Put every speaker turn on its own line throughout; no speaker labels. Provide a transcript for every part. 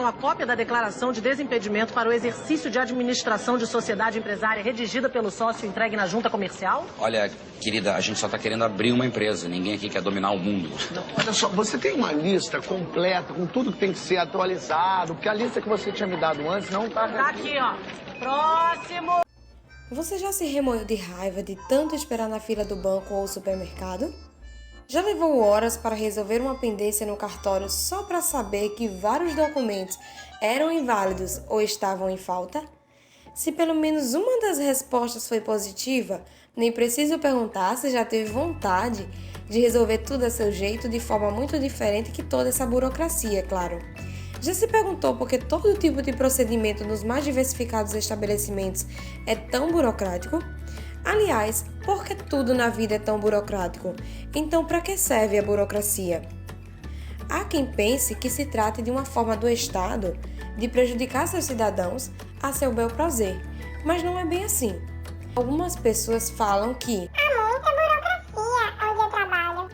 receberam a cópia da declaração de desimpedimento para o exercício de administração de sociedade empresária redigida pelo sócio entregue na junta comercial?
Olha, querida, a gente só está querendo abrir uma empresa. Ninguém aqui quer dominar o mundo.
Não, olha só, você tem uma lista completa com tudo que tem que ser atualizado, porque a lista que você tinha me dado antes não tá...
Tá aqui, ó. Próximo!
Você já se remoeu de raiva de tanto esperar na fila do banco ou supermercado? Já levou horas para resolver uma pendência no cartório só para saber que vários documentos eram inválidos ou estavam em falta? Se pelo menos uma das respostas foi positiva, nem preciso perguntar se já teve vontade de resolver tudo a seu jeito de forma muito diferente que toda essa burocracia, é claro. Já se perguntou por que todo tipo de procedimento nos mais diversificados estabelecimentos é tão burocrático? Aliás, por que tudo na vida é tão burocrático? Então, para que serve a burocracia? Há quem pense que se trate de uma forma do Estado de prejudicar seus cidadãos a seu bel prazer, mas não é bem assim. Algumas pessoas falam que
há muita burocracia onde eu trabalho.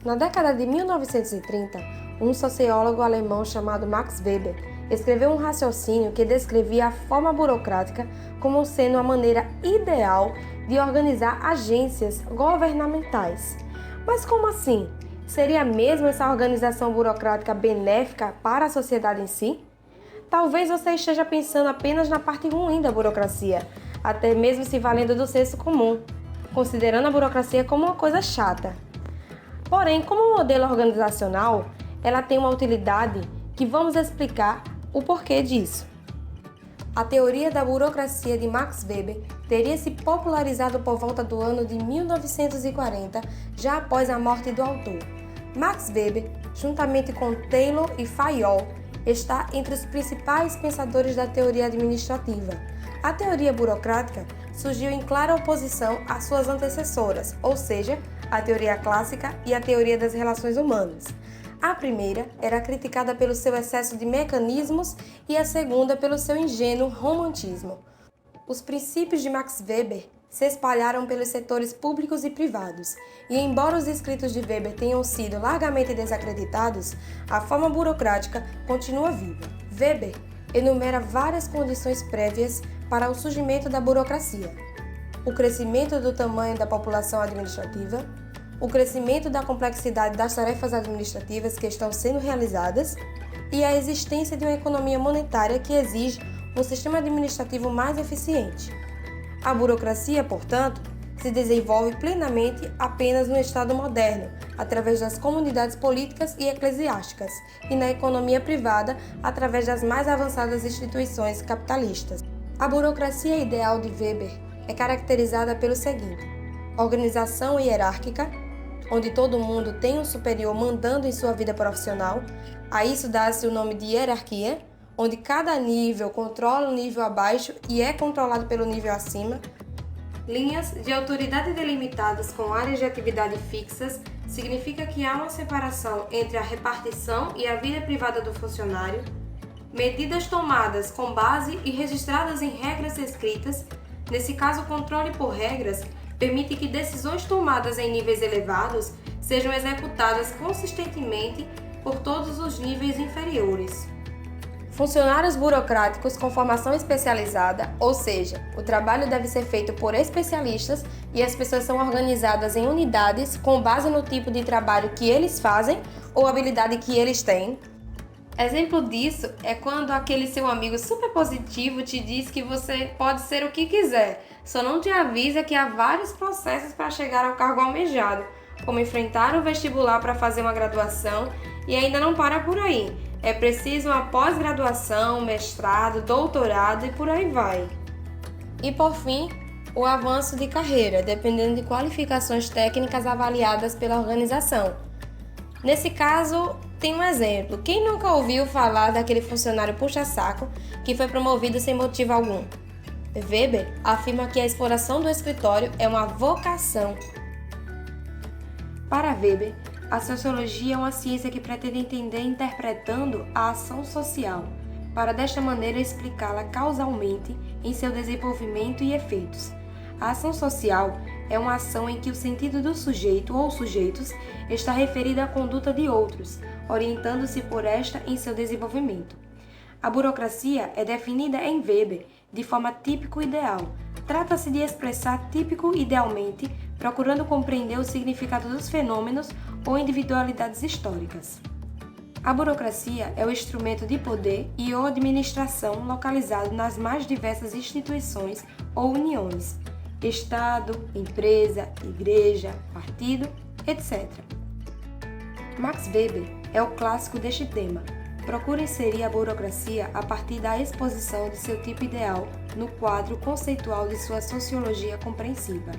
na década de 1930, um sociólogo alemão chamado Max Weber escreveu um raciocínio que descrevia a forma burocrática como sendo a maneira ideal de organizar agências governamentais. Mas como assim? Seria mesmo essa organização burocrática benéfica para a sociedade em si? Talvez você esteja pensando apenas na parte ruim da burocracia, até mesmo se valendo do senso comum, considerando a burocracia como uma coisa chata. Porém, como modelo organizacional, ela tem uma utilidade que vamos explicar o porquê disso. A teoria da burocracia de Max Weber teria se popularizado por volta do ano de 1940, já após a morte do autor. Max Weber, juntamente com Taylor e Fayol, está entre os principais pensadores da teoria administrativa. A teoria burocrática surgiu em clara oposição às suas antecessoras, ou seja, a teoria clássica e a teoria das relações humanas. A primeira era criticada pelo seu excesso de mecanismos e a segunda pelo seu ingênuo romantismo. Os princípios de Max Weber se espalharam pelos setores públicos e privados, e embora os escritos de Weber tenham sido largamente desacreditados, a forma burocrática continua viva. Weber enumera várias condições prévias para o surgimento da burocracia: o crescimento do tamanho da população administrativa, o crescimento da complexidade das tarefas administrativas que estão sendo realizadas e a existência de uma economia monetária que exige um sistema administrativo mais eficiente. A burocracia, portanto, se desenvolve plenamente apenas no Estado moderno, através das comunidades políticas e eclesiásticas, e na economia privada, através das mais avançadas instituições capitalistas. A burocracia ideal de Weber é caracterizada pelo seguinte: organização hierárquica, onde todo mundo tem um superior mandando em sua vida profissional. A isso dá-se o nome de hierarquia, onde cada nível controla o nível abaixo e é controlado pelo nível acima. Linhas de autoridade delimitadas com áreas de atividade fixas significa que há uma separação entre a repartição e a vida privada do funcionário. Medidas tomadas com base e registradas em regras escritas. Nesse caso, o controle por regras permite que decisões tomadas em níveis elevados sejam executadas consistentemente por todos os níveis inferiores. Funcionários burocráticos com formação especializada, ou seja, o trabalho deve ser feito por especialistas e as pessoas são organizadas em unidades com base no tipo de trabalho que eles fazem ou habilidade que eles têm. Exemplo disso é quando aquele seu amigo super positivo te diz que você pode ser o que quiser, só não te avisa que há vários processos para chegar ao cargo almejado, como enfrentar o vestibular para fazer uma graduação, e ainda não para por aí. É preciso uma pós-graduação, mestrado, doutorado e por aí vai. E por fim, o avanço de carreira, dependendo de qualificações técnicas avaliadas pela organização. Nesse caso, tem um exemplo. Quem nunca ouviu falar daquele funcionário puxa-saco que foi promovido sem motivo algum? Weber afirma que a exploração do escritório é uma vocação. Para Weber, a sociologia é uma ciência que pretende entender interpretando a ação social, para desta maneira explicá-la causalmente em seu desenvolvimento e efeitos. A ação social é uma ação em que o sentido do sujeito ou sujeitos está referido à conduta de outros, orientando-se por esta em seu desenvolvimento. A burocracia é definida em Weber de forma típico-ideal. Trata-se de expressar típico-idealmente, procurando compreender o significado dos fenômenos ou individualidades históricas. A burocracia é o instrumento de poder e ou administração localizado nas mais diversas instituições ou uniões, Estado, empresa, igreja, partido, etc. Max Weber é o clássico deste tema. Procura inserir a burocracia a partir da exposição de seu tipo ideal no quadro conceitual de sua sociologia compreensiva.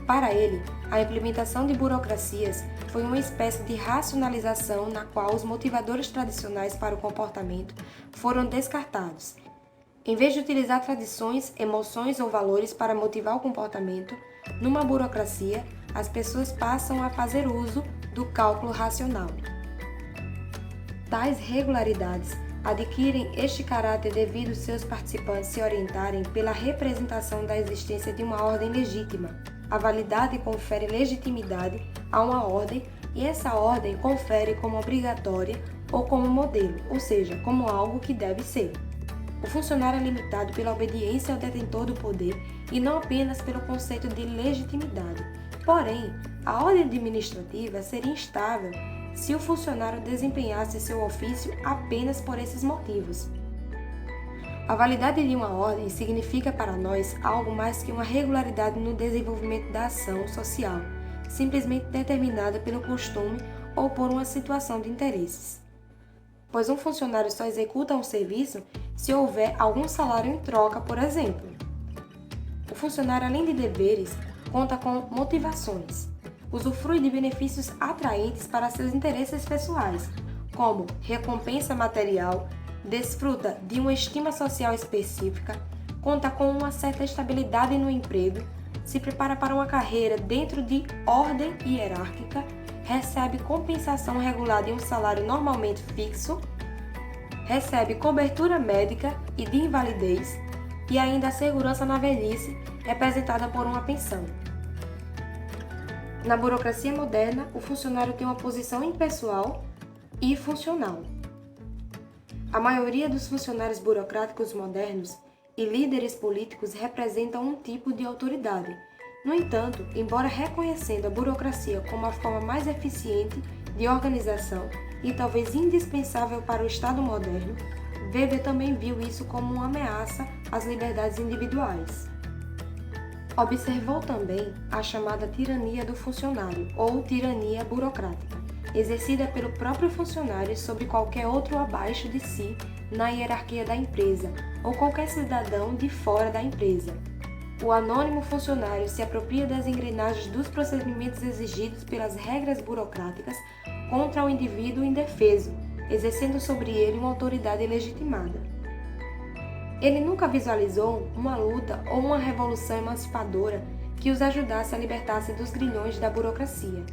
Para ele, a implementação de burocracias foi uma espécie de racionalização na qual os motivadores tradicionais para o comportamento foram descartados. Em vez de utilizar tradições, emoções ou valores para motivar o comportamento, numa burocracia, as pessoas passam a fazer uso do cálculo racional. Tais regularidades adquirem este caráter devido seus participantes se orientarem pela representação da existência de uma ordem legítima. A validade confere legitimidade a uma ordem e essa ordem confere como obrigatória ou como modelo, ou seja, como algo que deve ser. O funcionário é limitado pela obediência ao detentor do poder e não apenas pelo conceito de legitimidade. Porém, a ordem administrativa seria instável se o funcionário desempenhasse seu ofício apenas por esses motivos. A validade de uma ordem significa para nós algo mais que uma regularidade no desenvolvimento da ação social, simplesmente determinada pelo costume ou por uma situação de interesses. Pois um funcionário só executa um serviço se houver algum salário em troca, por exemplo. O funcionário, além de deveres, conta com motivações. Usufrui de benefícios atraentes para seus interesses pessoais, como recompensa material, desfruta de uma estima social específica, conta com uma certa estabilidade no emprego, se prepara para uma carreira dentro de ordem hierárquica, recebe compensação regulada em um salário normalmente fixo, recebe cobertura médica e de invalidez e ainda a segurança na velhice, representada por uma pensão. Na burocracia moderna, o funcionário tem uma posição impessoal e funcional. A maioria dos funcionários burocráticos modernos e líderes políticos representam um tipo de autoridade. No entanto, embora reconhecendo a burocracia como a forma mais eficiente de organização e talvez indispensável para o Estado moderno, Weber também viu isso como uma ameaça às liberdades individuais. Observou também a chamada tirania do funcionário, ou tirania burocrática, exercida pelo próprio funcionário sobre qualquer outro abaixo de si na hierarquia da empresa, ou qualquer cidadão de fora da empresa. O anônimo funcionário se apropria das engrenagens dos procedimentos exigidos pelas regras burocráticas contra o indivíduo indefeso, exercendo sobre ele uma autoridade legitimada. Ele nunca visualizou uma luta ou uma revolução emancipadora que os ajudasse a libertar-se dos grilhões da burocracia.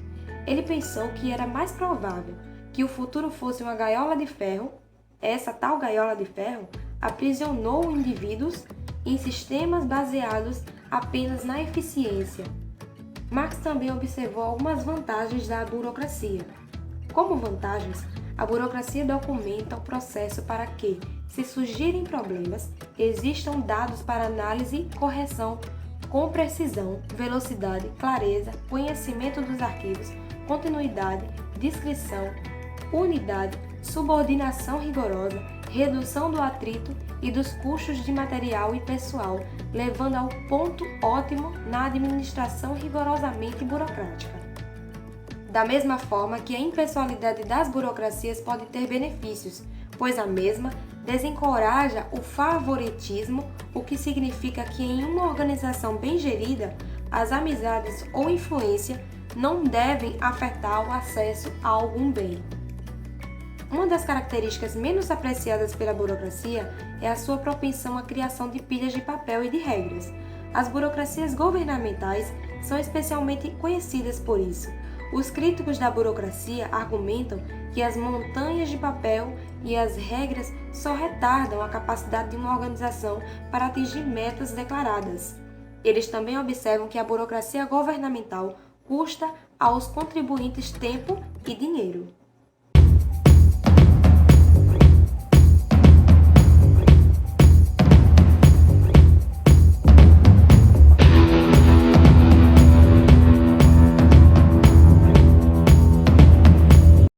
Ele pensou que era mais provável que o futuro fosse uma gaiola de ferro. Essa tal gaiola de ferro aprisionou indivíduos em sistemas baseados apenas na eficiência. Marx também observou algumas vantagens da burocracia. Como vantagens, a burocracia documenta o processo para que, se surgirem problemas, existam dados para análise e correção com precisão, velocidade, clareza, conhecimento dos arquivos, continuidade, discrição, unidade, subordinação rigorosa, redução do atrito e dos custos de material e pessoal, levando ao ponto ótimo na administração rigorosamente burocrática. Da mesma forma que a impessoalidade das burocracias pode ter benefícios, pois a mesma desencoraja o favoritismo, o que significa que em uma organização bem gerida, as amizades ou influência não devem afetar o acesso a algum bem. Uma das características menos apreciadas pela burocracia é a sua propensão à criação de pilhas de papel e de regras. As burocracias governamentais são especialmente conhecidas por isso. Os críticos da burocracia argumentam que as montanhas de papel e as regras só retardam a capacidade de uma organização para atingir metas declaradas. Eles também observam que a burocracia governamental custa aos contribuintes tempo e dinheiro.